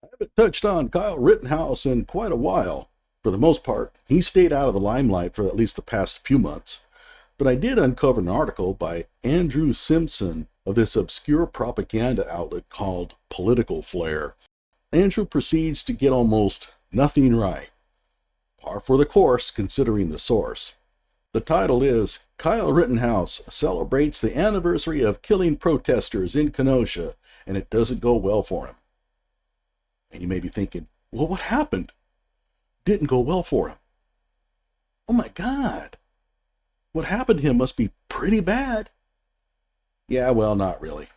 I haven't touched on Kyle Rittenhouse in quite a while. For the most part, he stayed out of the limelight for at least the past few months. But I did uncover an article by Andrew Simpson of this obscure propaganda outlet called Political Flare. Andrew proceeds to get almost nothing right. Par for the course, considering the source. The title is Kyle Rittenhouse Celebrates the Anniversary of Killing Protesters in Kenosha, and It Doesn't Go Well for Him. And you may be thinking, well, what happened? Didn't go well for him. Oh my God. What happened to him must be pretty bad. Yeah, well, not really.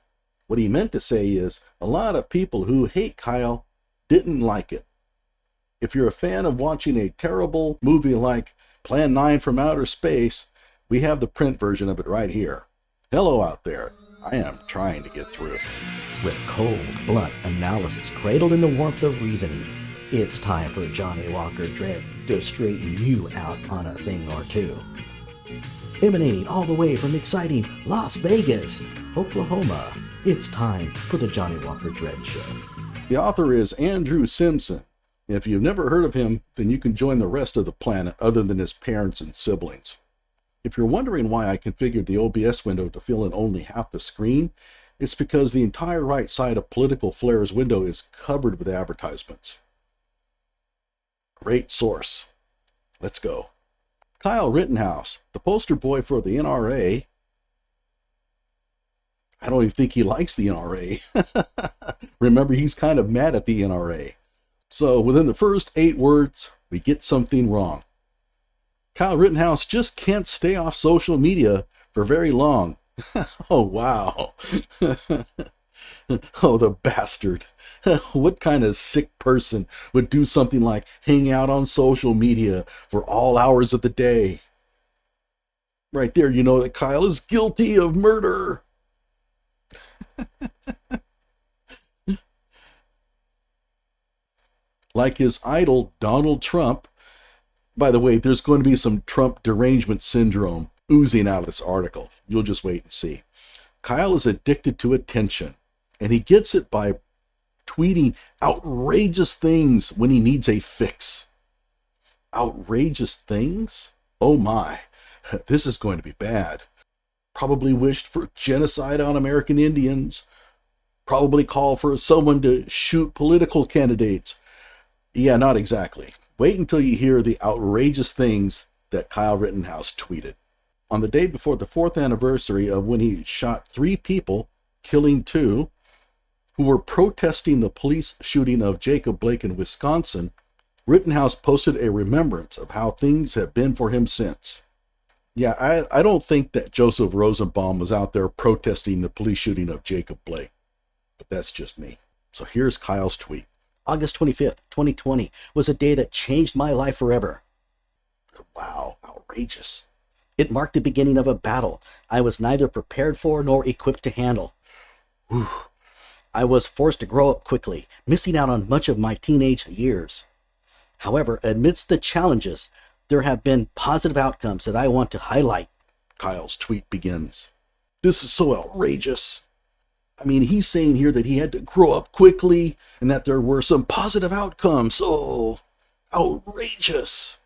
What he meant to say is a lot of people who hate Kyle didn't like it. If you're a fan of watching a terrible movie like Plan 9 from Outer Space, we have the print version of it right here. Hello out there. I am trying to get through. With cold, blunt analysis cradled in the warmth of reasoning, it's time for Johnny Walker Dread to straighten you out on a thing or two. Emanating all the way from exciting Las Vegas, Oklahoma, it's time for the Johnny Walker Dread Show. The author is Andrew Simpson. If you've never heard of him, then you can join the rest of the planet other than his parents and siblings. If you're wondering why I configured the OBS window to fill in only half the screen, it's because the entire right side of Political Flare's window is covered with advertisements. Great source. Let's go. Kyle Rittenhouse, the poster boy for the NRA. I don't even think he likes the NRA. Remember, he's kind of mad at the NRA. So within the first 8 words, we get something wrong. Kyle Rittenhouse just can't stay off social media for very long. Oh, wow. Oh, the bastard. What kind of sick person would do something like hang out on social media for all hours of the day? Right there, you know that Kyle is guilty of murder. Like his idol, Donald Trump. By the way, there's going to be some Trump derangement syndrome oozing out of this article. You'll just wait and see. Kyle is addicted to attention, and he gets it by tweeting outrageous things when he needs a fix. Outrageous things? Oh my, this is going to be bad. Probably wished for genocide on American Indians. Probably called for someone to shoot political candidates. Yeah, not exactly. Wait until you hear the outrageous things that Kyle Rittenhouse tweeted. On the day before the 4th anniversary of when he shot 3 people, killing 2, who were protesting the police shooting of Jacob Blake in Wisconsin, Rittenhouse posted a remembrance of how things have been for him since. Yeah, I don't think that Joseph Rosenbaum was out there protesting the police shooting of Jacob Blake, but that's just me. So here's Kyle's tweet. August 25th, 2020 was a day that changed my life forever. Wow, outrageous. It marked the beginning of a battle I was neither prepared for nor equipped to handle. Whew. I was forced to grow up quickly, missing out on much of my teenage years. However, amidst the challenges, there have been positive outcomes that I want to highlight. Kyle's tweet begins. This is so outrageous. I mean, he's saying here that he had to grow up quickly and that there were some positive outcomes. Oh, outrageous.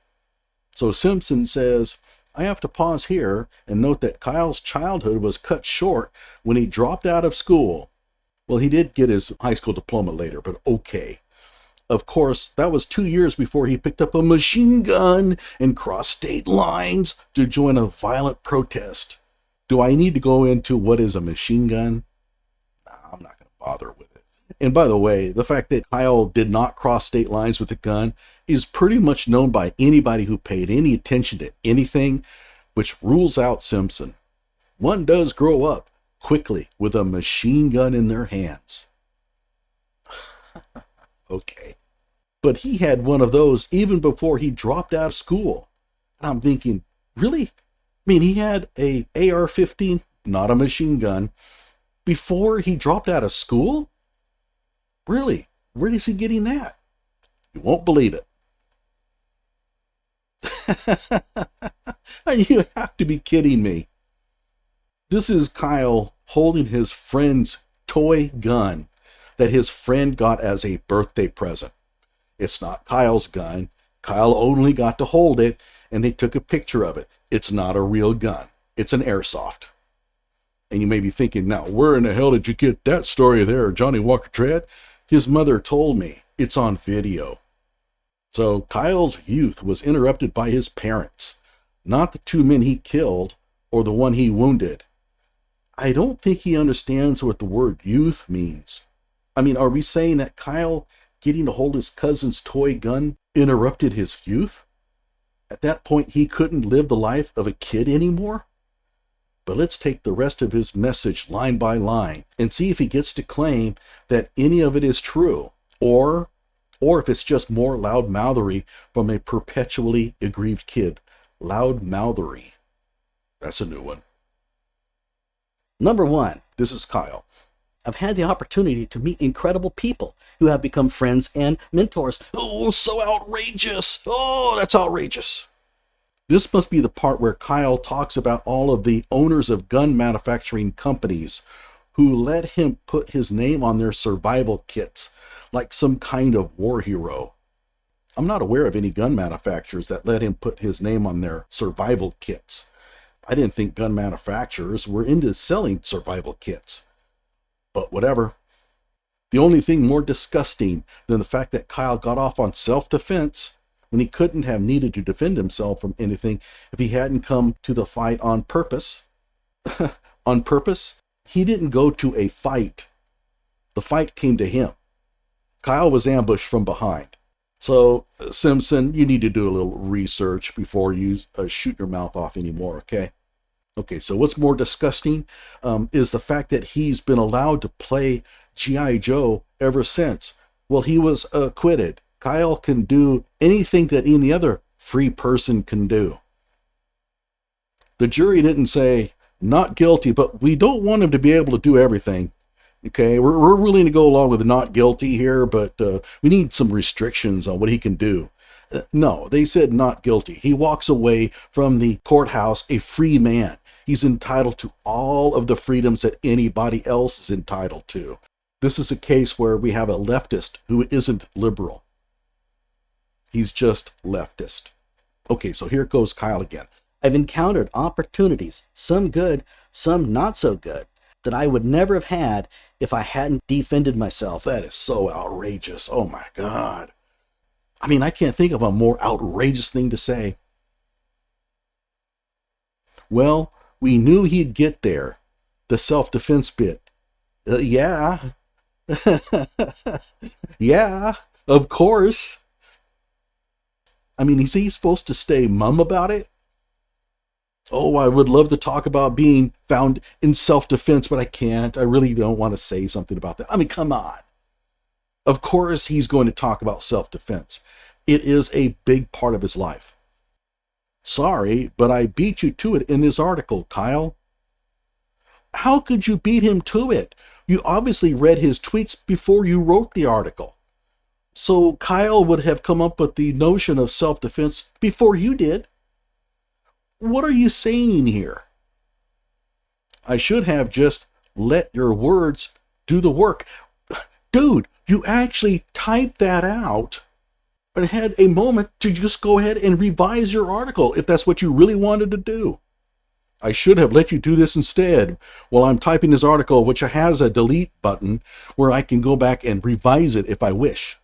So Simpson says, I have to pause here and note that Kyle's childhood was cut short when he dropped out of school. Well, he did get his high school diploma later, but okay. Of course, that was 2 years before he picked up a machine gun and crossed state lines to join a violent protest. Do I need to go into what is a machine gun? I'm not going to bother with it. And by the way, the fact that Kyle did not cross state lines with a gun is pretty much known by anybody who paid any attention to anything, which rules out Simpson. One does grow up quickly with a machine gun in their hands. Okay. But he had one of those even before he dropped out of school. And I'm thinking, really? I mean, he had a AR-15, not a machine gun, before he dropped out of school? Really? Where is he getting that? You won't believe it. You have to be kidding me. This is Kyle holding his friend's toy gun. that his friend got as a birthday present. It's not Kyle's gun. Kyle only got to hold it, and they took a picture of it. It's not a real gun. It's an airsoft. And you may be thinking, now, where in the hell did you get that story there, Johnny Walker Dredd? His mother told me. It's on video. So Kyle's youth was interrupted by his parents, not the two men he killed or the one he wounded. I don't think he understands what the word youth means. I mean, are we saying that Kyle getting to hold his cousin's toy gun interrupted his youth? At that point, he couldn't live the life of a kid anymore? But let's take the rest of his message line by line and see if he gets to claim that any of it is true, or if it's just more loudmouthery from a perpetually aggrieved kid. Loudmouthery. That's a new one. Number 1. This is Kyle. I've had the opportunity to meet incredible people who have become friends and mentors. Oh, so outrageous. Oh, that's outrageous. This must be the part where Kyle talks about all of the owners of gun manufacturing companies who let him put his name on their survival kits like some kind of war hero. I'm not aware of any gun manufacturers that let him put his name on their survival kits. I didn't think gun manufacturers were into selling survival kits. But whatever. The only thing more disgusting than the fact that Kyle got off on self-defense when he couldn't have needed to defend himself from anything if he hadn't come to the fight on purpose. On purpose? He didn't go to a fight. The fight came to him. Kyle was ambushed from behind. So, Simpson, you need to do a little research before you shoot your mouth off anymore, okay? Okay, so what's more disgusting is the fact that he's been allowed to play G.I. Joe ever since. Well, he was acquitted. Kyle can do anything that any other free person can do. The jury didn't say, not guilty, but we don't want him to be able to do everything. Okay, we're willing to go along with not guilty here, but we need some restrictions on what he can do. No, they said not guilty. He walks away from the courthouse a free man. He's entitled to all of the freedoms that anybody else is entitled to. This is a case where we have a leftist who isn't liberal. He's just leftist. Okay, so here goes Kyle again. I've encountered opportunities, some good, some not so good, that I would never have had if I hadn't defended myself. That is so outrageous. Oh my God. I mean, I can't think of a more outrageous thing to say. Well, we knew he'd get there. The self-defense bit. Yeah. Yeah, of course. I mean, is he supposed to stay mum about it? Oh, I would love to talk about being found in self-defense, but I can't. I really don't want to say something about that. I mean, come on. Of course he's going to talk about self-defense. It is a big part of his life. Sorry, but I beat you to it in this article, Kyle. How could you beat him to it? You obviously read his tweets before you wrote the article. So Kyle would have come up with the notion of self-defense before you did. What are you saying here? I should have just let your words do the work. Dude, you actually typed that out and had a moment to just go ahead and revise your article if that's what you really wanted to do. I should have let you do this instead while I'm typing this article, which has a delete button where I can go back and revise it if I wish.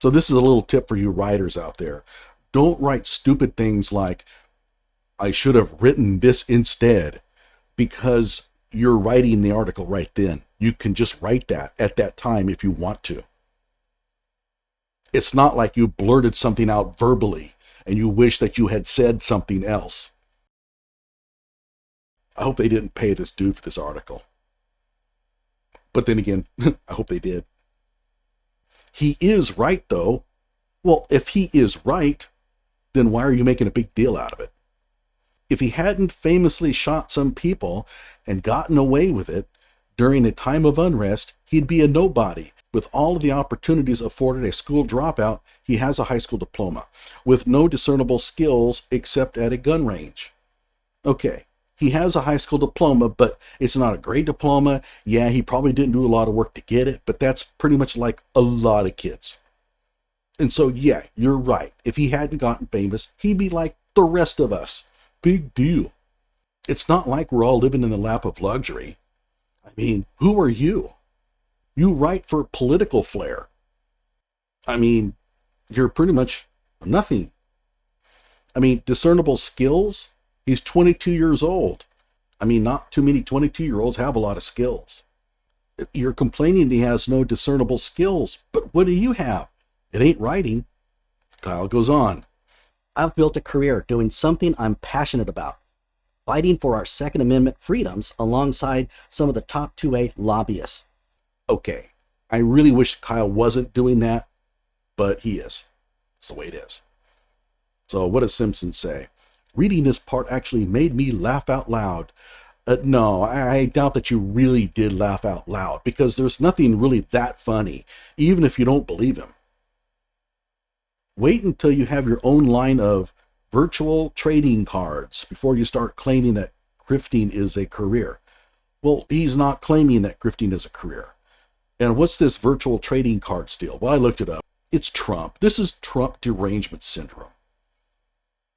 So this is a little tip for you writers out there. Don't write stupid things like, I should have written this instead, because you're writing the article right then. You can just write that at that time if you want to. It's not like you blurted something out verbally and you wish that you had said something else. I hope they didn't pay this dude for this article. But then again, I hope they did. He is right, though. Well, if he is right, then why are you making a big deal out of it? If he hadn't famously shot some people and gotten away with it during a time of unrest, he'd be a nobody. With all of the opportunities afforded a school dropout, he has a high school diploma, with no discernible skills except at a gun range. Okay, He has a high school diploma, but it's not a great diploma. Yeah, he probably didn't do a lot of work to get it, but that's pretty much like a lot of kids. And so, yeah, you're right. If he hadn't gotten famous, he'd be like the rest of us. Big deal. It's not like we're all living in the lap of luxury. I mean, who are you? You write for political flair. I mean, you're pretty much nothing. I mean, discernible skills? He's 22 years old. I mean, not too many 22-year-olds have a lot of skills. You're complaining he has no discernible skills, but what do you have? It ain't writing. Kyle goes on. I've built a career doing something I'm passionate about, fighting for our Second Amendment freedoms alongside some of the top 2A lobbyists. Okay, I really wish Kyle wasn't doing that, but he is. It's the way it is. So what does Simpson say? Reading this part actually made me laugh out loud. No, I doubt that you really did laugh out loud, because there's nothing really that funny, even if you don't believe him. Wait until you have your own line of virtual trading cards before you start claiming that grifting is a career. Well, he's not claiming that grifting is a career. And what's this virtual trading cards deal? Well, I looked it up. It's Trump. This is Trump derangement syndrome.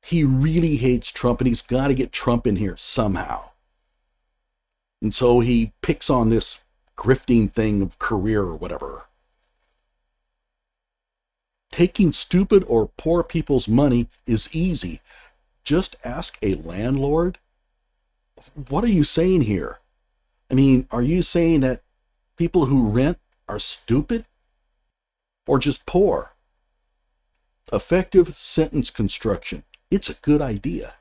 He really hates Trump, and he's got to get Trump in here somehow. And so he picks on this grifting thing of career or whatever. Taking stupid or poor people's money is easy. Just ask a landlord. What are you saying here? I mean, are you saying that people who rent are stupid? Or just poor? Effective sentence construction. It's a good idea.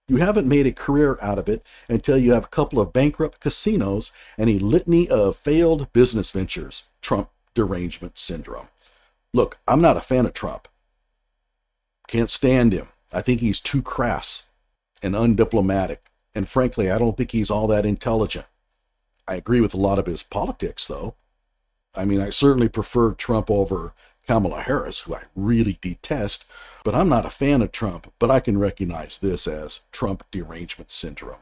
You haven't made a career out of it until you have a couple of bankrupt casinos and a litany of failed business ventures. Trump derangement syndrome. Look, I'm not a fan of Trump. Can't stand him. I think he's too crass and undiplomatic. And frankly, I don't think he's all that intelligent. I agree with a lot of his politics, though. I mean, I certainly prefer Trump over Kamala Harris, who I really detest, but I'm not a fan of Trump, but I can recognize this as Trump derangement syndrome.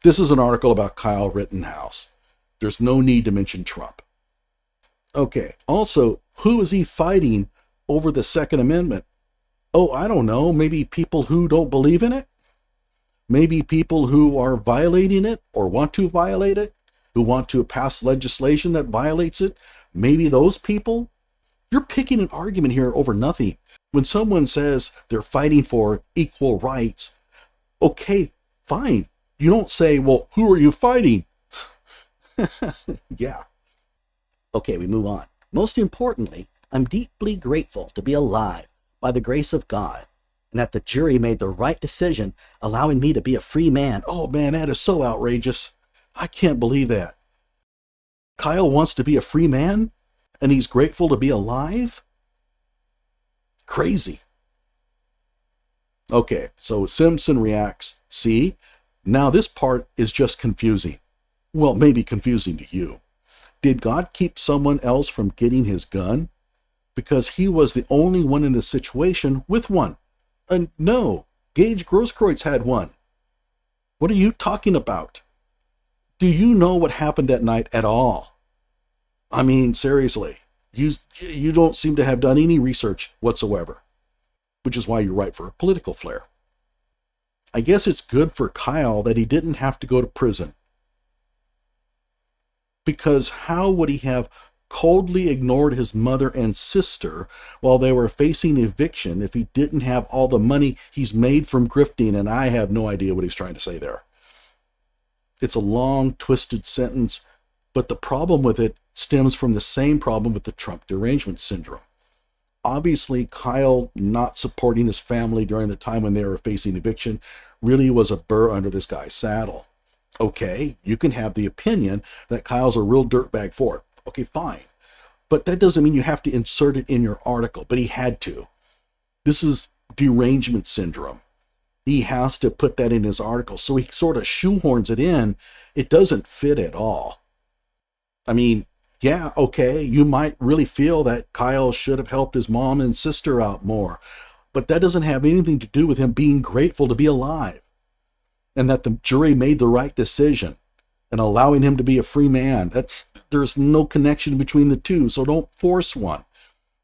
This is an article about Kyle Rittenhouse. There's no need to mention Trump. Okay, also, who is he fighting over the Second Amendment? Oh, I don't know, maybe people who don't believe in it? Maybe people who are violating it or want to violate it, who want to pass legislation that violates it? Maybe those people? You're picking an argument here over nothing. When someone says they're fighting for equal rights, okay, fine. You don't say, well, who are you fighting? Yeah. Okay, we move on. Most importantly, I'm deeply grateful to be alive by the grace of God, and that the jury made the right decision, allowing me to be a free man. Oh man, that is so outrageous. I can't believe that. Kyle wants to be a free man, and he's grateful to be alive? Crazy. Okay, so Simpson reacts, see, now this part is just confusing. Well, maybe confusing to you. Did God keep someone else from getting his gun? Because he was the only one in the situation with one. No, Gage Grosskreutz had one. What are you talking about? Do you know what happened that night at all? I mean, seriously, you don't seem to have done any research whatsoever, which is why you write for a political flair. I guess it's good for Kyle that he didn't have to go to prison. Because how would he have coldly ignored his mother and sister while they were facing eviction if he didn't have all the money he's made from grifting? And I have no idea what he's trying to say there. It's a long, twisted sentence, but the problem with it stems from the same problem with the Trump derangement syndrome. Obviously, Kyle not supporting his family during the time when they were facing eviction really was a burr under this guy's saddle. Okay, you can have the opinion that Kyle's a real dirtbag for it. Okay, fine. But that doesn't mean you have to insert it in your article, but he had to. This is derangement syndrome. He has to put that in his article, so he sort of shoehorns it in. It doesn't fit at all. I mean, yeah, okay, you might really feel that Kyle should have helped his mom and sister out more, but that doesn't have anything to do with him being grateful to be alive. and that the jury made the right decision and allowing him to be a free man. There's no connection between the two, so don't force one.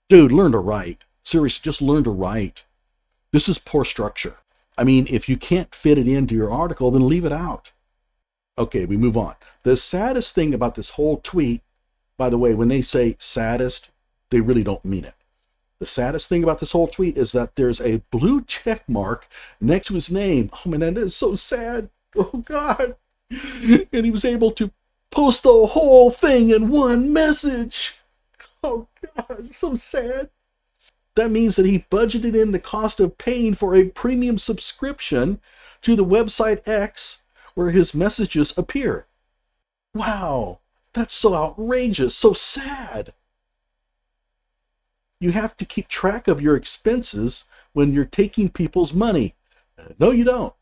Dude, learn to write. Seriously, just learn to write. This is poor structure. I mean, if you can't fit it into your article, then leave it out. Okay, we move on. The saddest thing about this whole tweet, by the way, when they say saddest, they really don't mean it. The saddest thing about this whole tweet is that there's a blue check mark next to his name. Oh man, that is so sad. Oh God. And he was able to post the whole thing in one message. Oh God, so sad. That means that he budgeted in the cost of paying for a premium subscription to the website X where his messages appear. Wow, that's so outrageous, so sad. You have to keep track of your expenses when you're taking people's money. No, you don't.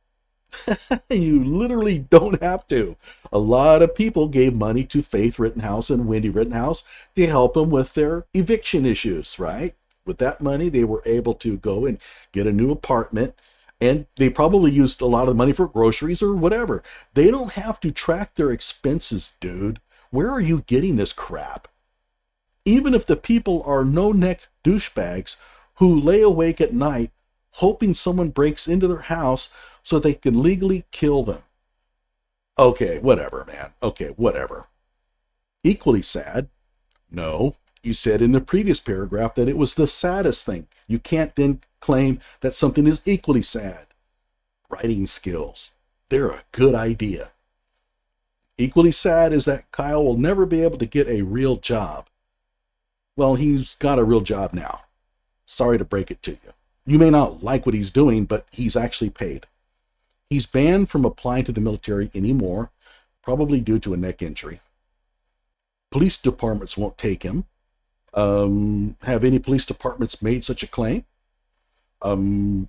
You literally don't have to. A lot of people gave money to Faith Rittenhouse and Wendy Rittenhouse to help them with their eviction issues, right? With that money, they were able to go and get a new apartment, and they probably used a lot of money for groceries or whatever. They don't have to track their expenses, dude. Where are you getting this crap? Even if the people are no-neck douchebags who lay awake at night hoping someone breaks into their house so they can legally kill them. Okay, whatever, man. Okay, whatever. Equally sad. No, you said in the previous paragraph that it was the saddest thing. You can't then claim that something is equally sad. Writing skills. They're a good idea. Equally sad is that Kyle will never be able to get a real job. Well, he's got a real job now. Sorry to break it to you. You may not like what he's doing, but he's actually paid. He's banned from applying to the military anymore, probably due to a neck injury. Police departments won't take him. Have any police departments made such a claim?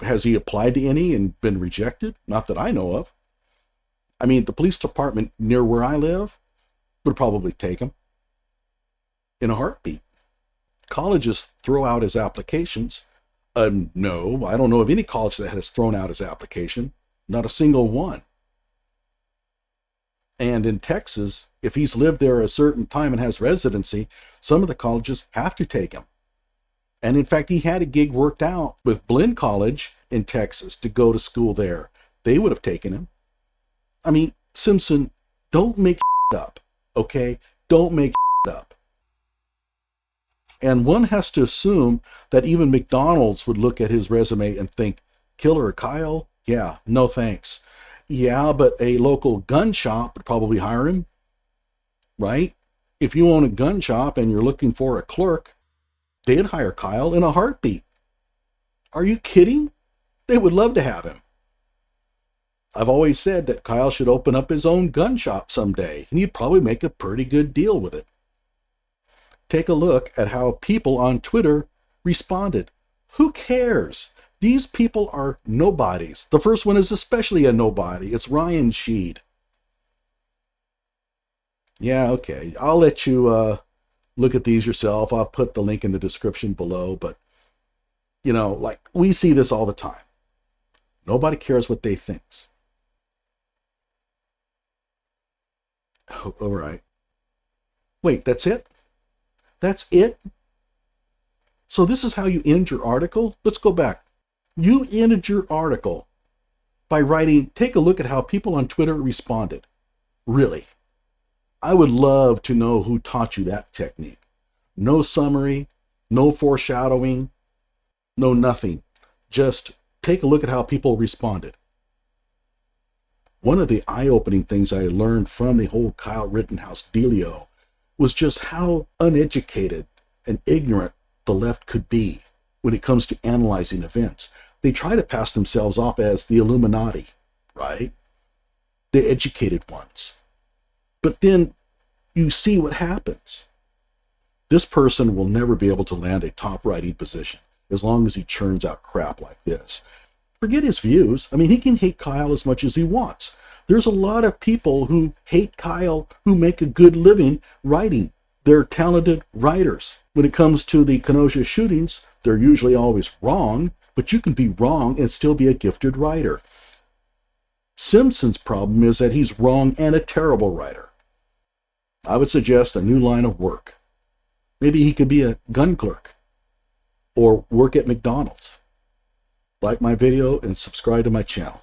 Has he applied to any and been rejected? Not that I know of. I mean, the police department near where I live would probably take him in a heartbeat. Colleges throw out his applications. No, I don't know of any college that has thrown out his application. Not a single one. And in Texas, if he's lived there a certain time and has residency, some of the colleges have to take him. And in fact, he had a gig worked out with Blinn College in Texas to go to school there. They would have taken him. I mean, Simpson, don't make up, okay? Don't make up. And one has to assume that even McDonald's would look at his resume and think, Killer Kyle? Yeah, no thanks. Yeah, but a local gun shop would probably hire him, right? If you own a gun shop and you're looking for a clerk, they'd hire Kyle in a heartbeat. Are you kidding? They would love to have him. I've always said that Kyle should open up his own gun shop someday, and he'd probably make a pretty good deal with it. Take a look at how people on Twitter responded. Who cares? These people are nobodies. The first one is especially a nobody. It's Ryan Sheed. Yeah, okay. I'll let you look at these yourself. I'll put the link in the description below. But, you know, like, we see this all the time. Nobody cares what they think. Oh, all right. Wait, that's it? That's it? So this is how you end your article? Let's go back. You ended your article by writing, take a look at how people on Twitter responded. Really? I would love to know who taught you that technique. No summary, no foreshadowing, no nothing. Just take a look at how people responded. One of the eye-opening things I learned from the whole Kyle Rittenhouse dealio was just how uneducated and ignorant the left could be when it comes to analyzing events. They try to pass themselves off as the Illuminati, right? The educated ones. But then you see what happens. This person will never be able to land a top writing position as long as he churns out crap like this. Forget his views. I mean, he can hate Kyle as much as he wants. There's a lot of people who hate Kyle who make a good living writing. They're talented writers. When it comes to the Kenosha shootings, they're usually always wrong, but you can be wrong and still be a gifted writer. Simpson's problem is that he's wrong and a terrible writer. I would suggest a new line of work. Maybe he could be a gun clerk or work at McDonald's. Like my video and subscribe to my channel.